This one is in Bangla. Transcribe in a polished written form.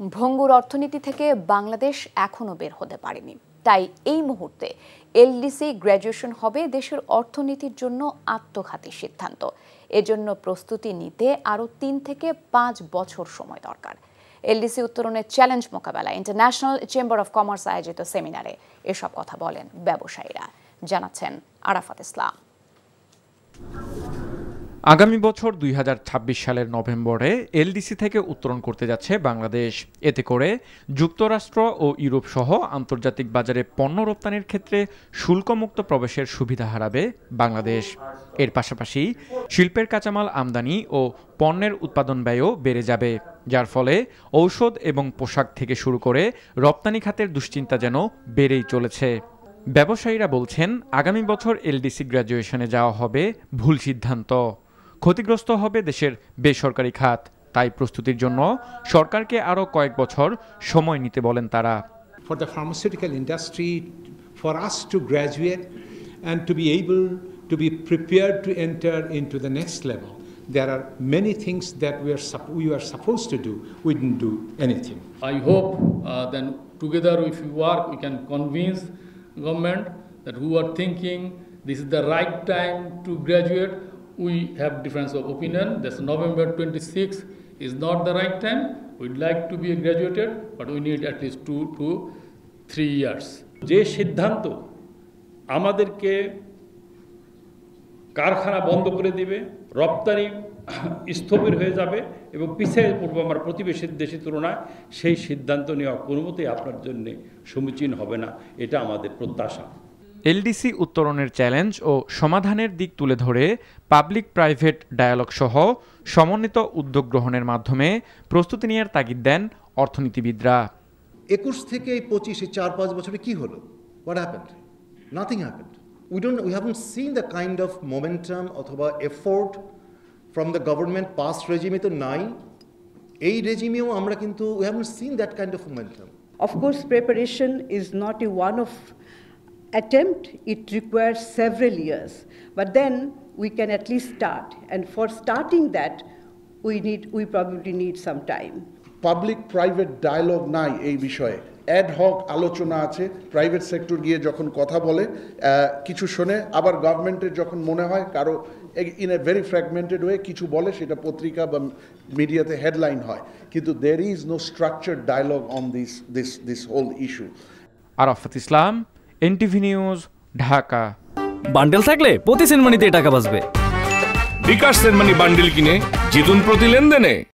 ভঙ্গুর অর্থনীতি থেকে বাংলাদেশ এখনো বের হতে পারেনি, তাই এই মুহূর্তে এলডিসি গ্র্যাজুয়েশন হবে দেশের অর্থনীতির জন্য আত্মঘাতী সিদ্ধান্ত। এজন্য প্রস্তুতি নিতে আরও ৩ থেকে ৫ বছর সময় দরকার। এলডিসি উত্তরণের চ্যালেঞ্জ মোকাবেলায় ইন্টারন্যাশনাল চেম্বার অফ কমার্স আয়োজিত সেমিনারে এসব কথা বলেন ব্যবসায়ীরা, জানাচ্ছেন আরাফাত ইসলাম। আগামী বছর ২০২৬ সালের নভেম্বরে এলডিসি থেকে উত্তরণ করতে যাচ্ছে বাংলাদেশ। এতে করে যুক্তরাষ্ট্র ও ইউরোপ সহ আন্তর্জাতিক বাজারে পণ্য রপ্তানির ক্ষেত্রে শুল্কমুক্ত প্রবেশের সুবিধা হারাবে বাংলাদেশ। এর পাশাপাশি শিল্পের কাঁচামাল আমদানি ও পণ্যের উৎপাদন ব্যয়ও বেড়ে যাবে, যার ফলে ঔষধ এবং পোশাক থেকে শুরু করে রপ্তানি খাতের দুশ্চিন্তা যেন বেড়েই চলেছে। ব্যবসায়ীরা বলছেন, আগামী বছর এলডিসি গ্র্যাজুয়েশনে যাওয়া হবে ভুল সিদ্ধান্ত। ক্ষতিগ্রস্ত হবে দেশের বেসরকারি খাত। তাই প্রস্তুতির জন্য সরকারকে আরও কয়েক বছর সময় নিতে বলেন তারা। For the pharmaceutical industry, for us to graduate and to be able to be prepared to enter into the next level, there are many things that we are supposed to do. We didn't do anything. I hope then together if we work, we can convince government that who are thinking this is the right time to graduate. We have difference of opinion. That's November 26 is not the right time. We'd like to be graduated, but we need at least 2 to 3 years. যে সিদ্ধান্ত আমাদেরকে কারখানা বন্ধ করে দিবে, রপ্তানি স্থবির হয়ে যাবে এবং পিছিয়ে পড়বো আমার প্রতিবেশী দেশের তুলনায়, সেই সিদ্ধান্ত নেওয়া কোনো মতেই আপনার জন্য সমীচীন হবে না, এটা আমাদের প্রত্যাশা। এলডিসি উত্তরণের চ্যালেঞ্জ ও সমাধানের দিক তুলে ধরে পাবলিক প্রাইভেট ডায়ালগ সহ সমন্বিত উদ্যোগ গ্রহণের মাধ্যমে প্রস্তুতি নেওয়ার তাগিদ দেন অর্থনীতিবিদরা। ২১ থেকে ২৫ ৪-৫ বছরে কি হলো? What happened? Nothing happened. We haven't seen the kind of momentum অথবা effort from the government. Past রেজিমে তো নাই, এই রেজিমেও আমরা কিন্তু we haven't seen that kind of momentum. Of course, preparation is not a one-off attempt. It requires several years, but then we can at least start, and for starting that we probably need some time. Public private dialogue নাই এই বিষয়ে, অ্যাড হক আলোচনা আছে। প্রাইভেট সেক্টর গিয়ে যখন কথা বলে কিছু শোনে, আবার গভর্নমেন্টের যখন মনে হয় কারো in a very fragmented way কিছু বলে, সেটা পত্রিকা বা মিডিয়াতে হেডলাইন হয়, কিন্তু there is no structured dialogue on this whole issue. Arafat Islam, NTV news, Dhaka. Bundle থাকলে প্রতি সেনমানিতে টাকা বাঁচবে। বিকাশ সেনমানি বান্ডেল কিনে জিতুন প্রতি লেনদেনে।